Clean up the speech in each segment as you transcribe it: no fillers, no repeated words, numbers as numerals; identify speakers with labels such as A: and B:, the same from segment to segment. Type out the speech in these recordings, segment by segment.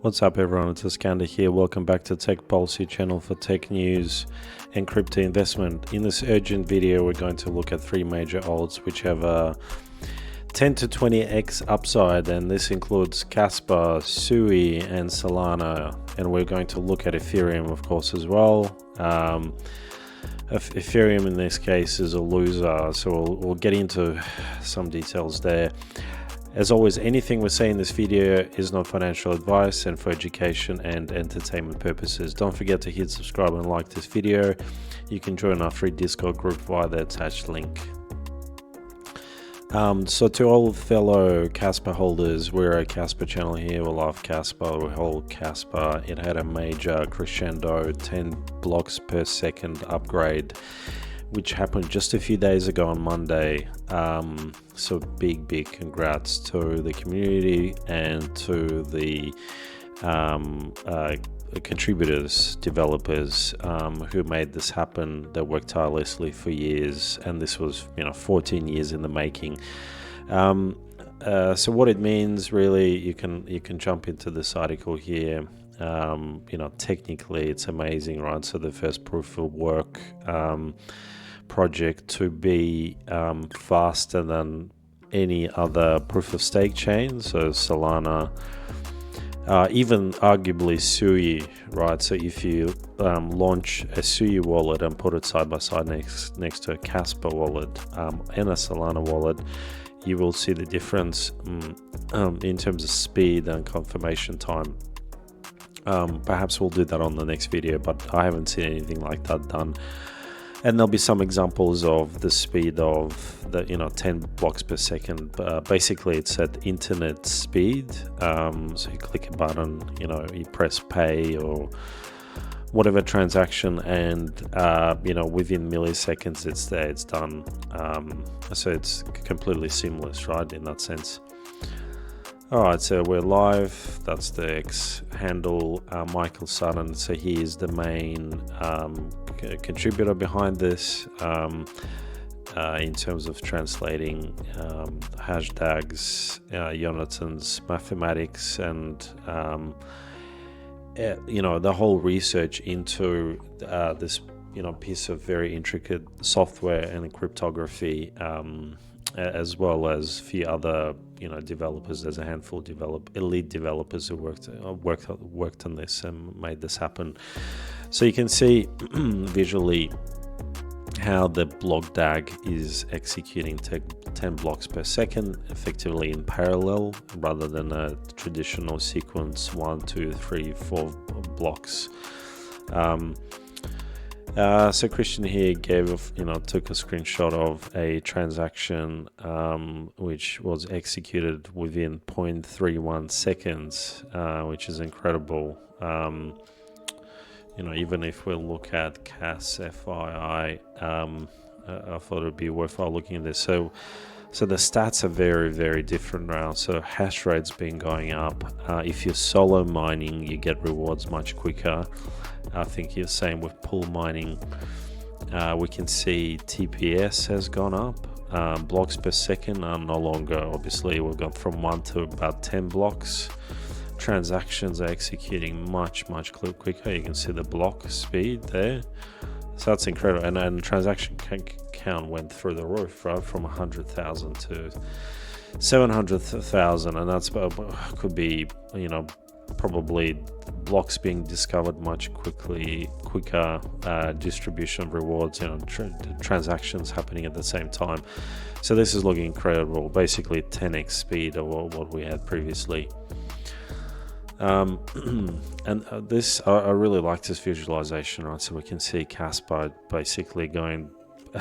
A: What's up everyone, it's Crescendo here. Welcome back to Tech Policy channel for tech news and crypto investment. In this urgent video, we're going to look at three major alts which have a 10 to 20x upside, and this includes Kaspa, SUI and Solana, and we're going to look at Ethereum of course as well. Ethereum in this case is a loser, so we'll get into some details there. As always, anything we say in this video is not financial advice and for education and entertainment purposes. Don't forget to hit subscribe and like this video. You can join our free Discord group via the attached link. So to all fellow Kaspa holders, we're a Kaspa channel here. We love Kaspa, we hold Kaspa. It had a major Crescendo 10 blocks per second upgrade, which happened just a few days ago on Monday. So big congrats to the community and to the contributors, developers who made this happen. They worked tirelessly for years, and this was 14 years in the making. So what it means really, you can jump into this article here. Technically it's amazing, right? So the first proof of work project to be faster than any other proof of stake chain, so Solana, even arguably SUI, right? So if you launch a SUI wallet and put it side by side next to a Kaspa wallet and a Solana wallet, you will see the difference in terms of speed and confirmation time. Perhaps we'll do that on the next video, but I haven't seen anything like that done. And there'll be some examples of the speed of the 10 blocks per second. Basically it's at internet speed. So you click a button, you press pay or whatever transaction, and within milliseconds it's there, it's done. So it's completely seamless, right, in that sense. Alright, so we're live. That's the X handle, Michael Sutton. So he is the main contributor behind this in terms of translating hashtags, Jonathan's mathematics, and the whole research into this piece of very intricate software and cryptography, as well as a few other developers. There's a handful of elite developers who worked on this and made this happen. So you can see visually how the block DAG is executing 10 blocks per second effectively in parallel, rather than a traditional sequence 1, 2, 3, 4 blocks. So Christian here took a screenshot of a transaction which was executed within 0.31 seconds, which is incredible. Even if we look at CAS FII, I thought it would be worthwhile looking at this. So the stats are very different now. So hash rate's been going up. If you're solo mining, you get rewards much quicker. I think you're same with pool mining. We can see TPS has gone up. Blocks per second are no longer, obviously we've gone from 1 to about 10 blocks. Transactions are executing much quicker. You can see the block speed there. So that's incredible. And transaction count went through the roof, right? From 100,000 to 700,000, and that's could be probably blocks being discovered much quicker, distribution of rewards, transactions happening at the same time. So this is looking incredible, basically 10x speed of what we had previously. This I really like this visualization, right? So we can see Kaspa basically going,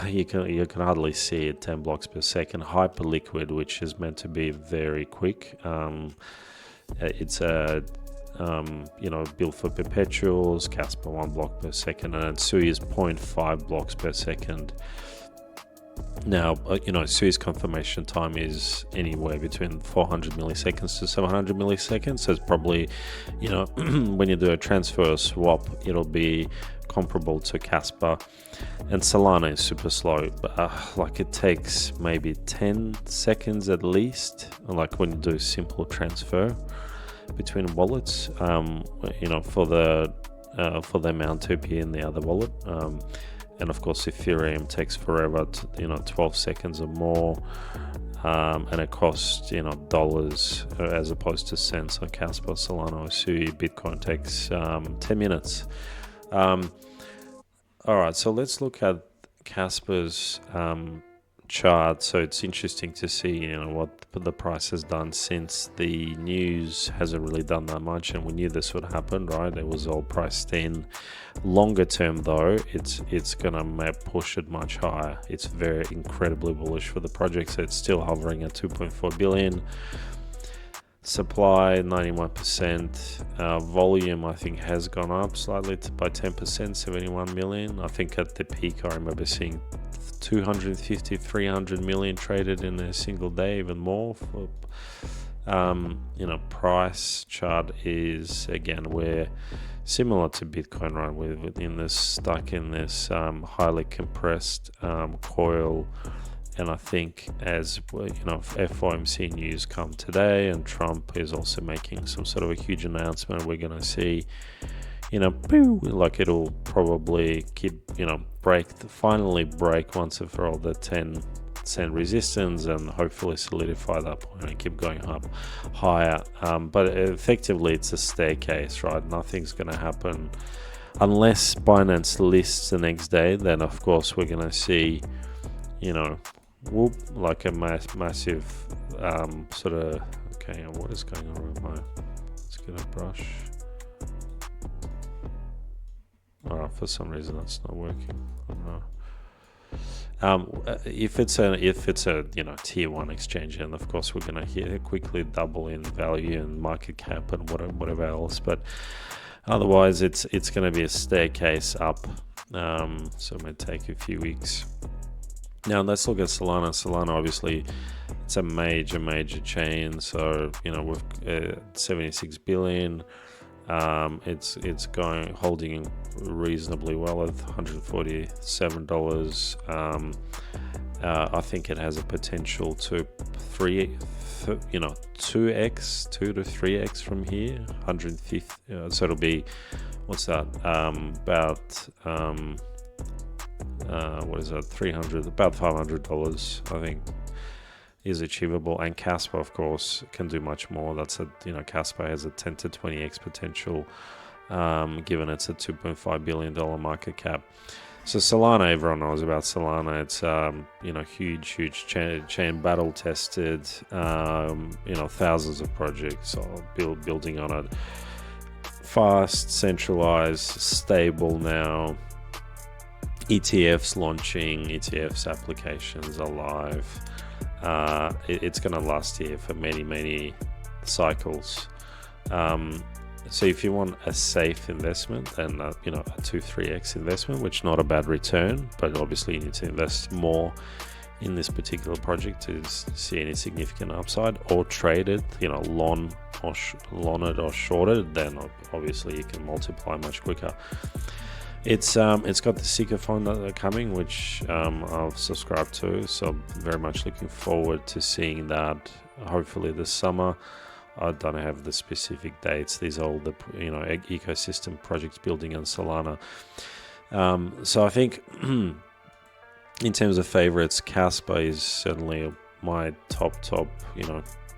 A: you can hardly see it, 10 blocks per second, hyper liquid, which is meant to be very quick. It's a built for perpetuals. Kaspa 1 block per second, and SUI is 0.5 blocks per second. Now, SUI's confirmation time is anywhere between 400 milliseconds to 700 milliseconds. So it's probably, when you do a transfer or swap, it'll be comparable to Kaspa. And Solana is super slow, but it takes maybe 10 seconds at least, like when you do simple transfer. between wallets, for the amount to be in the other wallet. And of course, Ethereum takes forever, 12 seconds or more. And it costs, dollars as opposed to cents on Kaspa, Solana, or SUI. Bitcoin takes 10 minutes. All right, so let's look at Kaspa's chart. So it's interesting to see, what the price has done since the news. Hasn't really done that much, and we knew this would happen, right? It was all priced in. Longer term, though, it's gonna push it much higher. It's very incredibly bullish for the project. So it's still hovering at 2.4 billion. Supply 91%. Volume, I think, has gone up slightly by 10%, 71 million. I think at the peak, I remember seeing 250, 300 million traded in a single day, even more. For price chart is, again, we're similar to Bitcoin, right? We're stuck in this highly compressed coil. And I think as FOMC news come today, and Trump is also making some sort of a huge announcement, we're going to see, it'll probably keep, finally break once and for all the 10% resistance, and hopefully solidify that point and keep going up higher. But effectively, it's a staircase, right? Nothing's going to happen unless Binance lists the next day. Then, of course, we're going to see, like a massive sort of. Okay, what is going on with my? Let's get a brush. For some reason that's not working. I don't know. If it's a tier 1 exchange, and of course we're going to quickly double in value and market cap and whatever else, but otherwise it's going to be a staircase up. So it may take a few weeks. Now let's look at Solana. Solana, obviously, it's a major chain. So with 76 billion. It's holding reasonably well at $147. I think it has a potential to 2x, 2 to 3x from here. 150. So it'll be, what's that? What is that? 300, about $500. I think is achievable. And Kaspa, of course, can do much more. Kaspa has a 10 to 20x potential, given it's a $2.5 billion market cap. So Solana, everyone knows about Solana. It's huge chain, battle tested. Thousands of projects are building on it. Fast, centralized, stable now. ETFs launching, ETFs applications are live. It's going to last here for many cycles. So if you want a safe investment and a 2-3x investment, which not a bad return, but obviously you need to invest more in this particular project to see any significant upside, or trade it, long it or short it, then obviously you can multiply much quicker. It's got the Seeker fund coming, which I've subscribed to, so very much looking forward to seeing that hopefully this summer. I don't have the specific dates. These are all the ecosystem projects building on Solana. So I think in terms of favorites, Kaspa is certainly my top,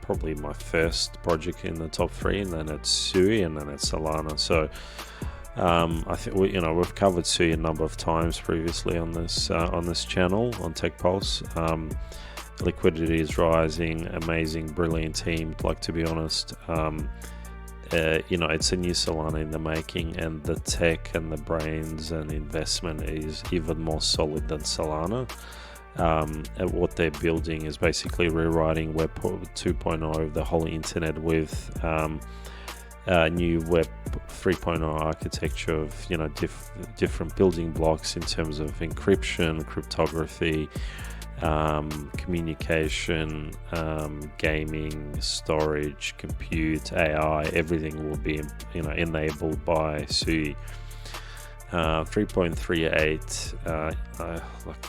A: probably my first project in the top 3, and then it's SUI, and then it's Solana. So I think we've covered SUI a number of times previously on this channel on Tech Pulse. Liquidity is rising, amazing, brilliant team. To be honest, it's a new Solana in the making, and the tech and the brains and investment is even more solid than Solana. And what they're building is basically rewriting Web 2.0, the whole internet, with new Web 3.0 architecture of different building blocks in terms of encryption, cryptography, communication, gaming, storage, compute, AI. Everything will be enabled by SUI. 3.38,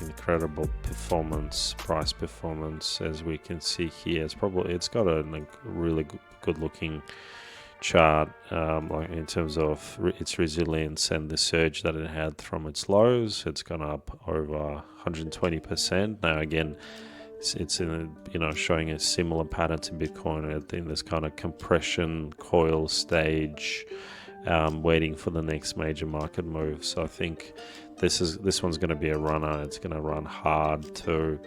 A: incredible price performance, as we can see here. It's got a really good looking chart, like in terms of its resilience and the surge that it had from its lows. It's gone up over 120%. Now again, it's in showing a similar pattern to Bitcoin in this kind of compression coil stage, waiting for the next major market move. So I think this one's going to be a runner. It's going to run hard to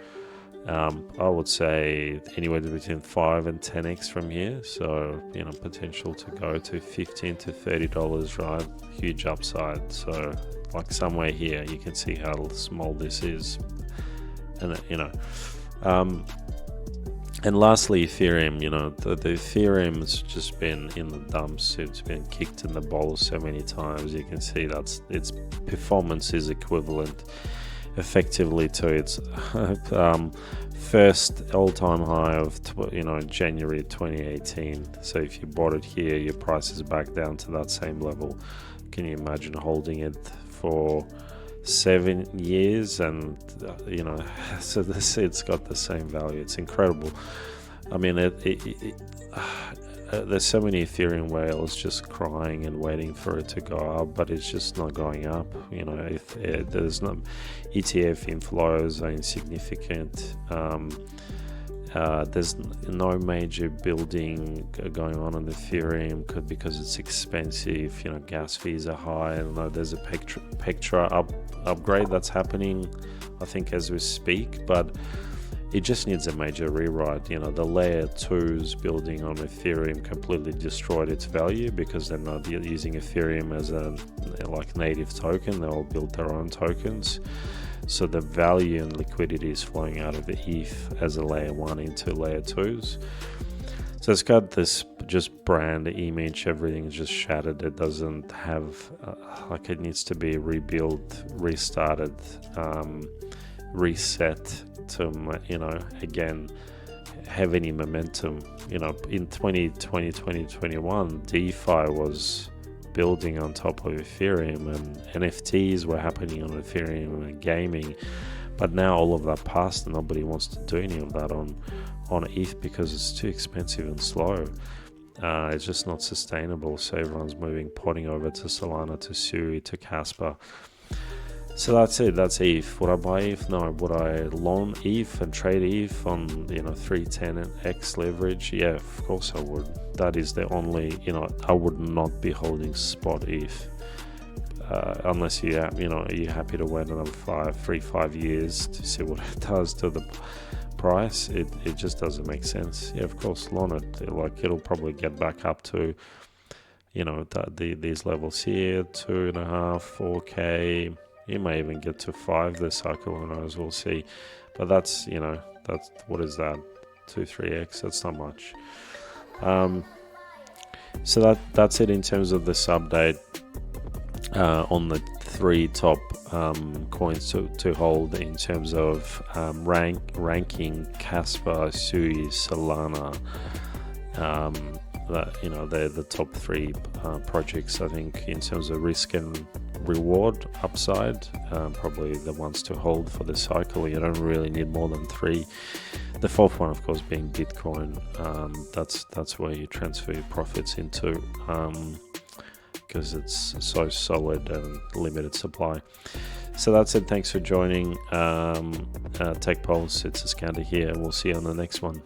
A: I would say anywhere between 5 and 10x from here. So potential to go to $15 to $30, right? Huge upside. So like somewhere here, you can see how small this is, and and lastly, Ethereum. The Ethereum's just been in the dumps. It's been kicked in the bowl so many times. You can see that's its performance is equivalent effectively to its first all-time high of January 2018. So if you bought it here, your price is back down to that same level. Can you imagine holding it for 7 years? And so it's got the same value. It's incredible. I mean, there's so many Ethereum whales just crying and waiting for it to go up, but it's just not going up. If there's no ETF inflows are insignificant. There's no major building going on Ethereum because it's expensive. Gas fees are high. I know there's a Pectra upgrade that's happening, I think, as we speak, but it just needs a major rewrite. The layer 2s building on Ethereum completely destroyed its value because they're not using Ethereum as a native token. They all build their own tokens. So the value and liquidity is flowing out of the ETH as a layer 1 into layer 2s. So it's got this just brand image. Everything is just shattered. It doesn't have it needs to be rebuilt, restarted, reset to again have any momentum. In 2020, 2021, DeFi was building on top of Ethereum, and NFTs were happening on Ethereum, and gaming. But now all of that passed, and nobody wants to do any of that on ETH because it's too expensive and slow. It's just not sustainable. So everyone's potting over to Solana, to SUI, to Kaspa. So that's it. That's ETH. Would I buy ETH? No. Would I loan ETH and trade ETH on 310x leverage? Yeah, of course I would. That is the only. I would not be holding spot ETH unless you're happy to wait another 5 years to see what it does to the price. It just doesn't make sense. Yeah, of course, loan it. It'll probably get back up to these levels here, 2.5, 4K. You may even get to 5 this cycle, who knows, we'll see. But that's what is that? 2-3x, that's not much. So that's it in terms of this update on the 3 top coins to hold in terms of ranking Kaspa, SUI, Solana. They're the top 3 projects, I think, in terms of risk and reward upside. Probably the ones to hold for the cycle. You don't really need more than 3. The 4th one, of course, being Bitcoin. That's where you transfer your profits into, because it's so solid and limited supply. So that's it. Thanks for joining Tech Pulse. It's Iskander here, and we'll see you on the next one.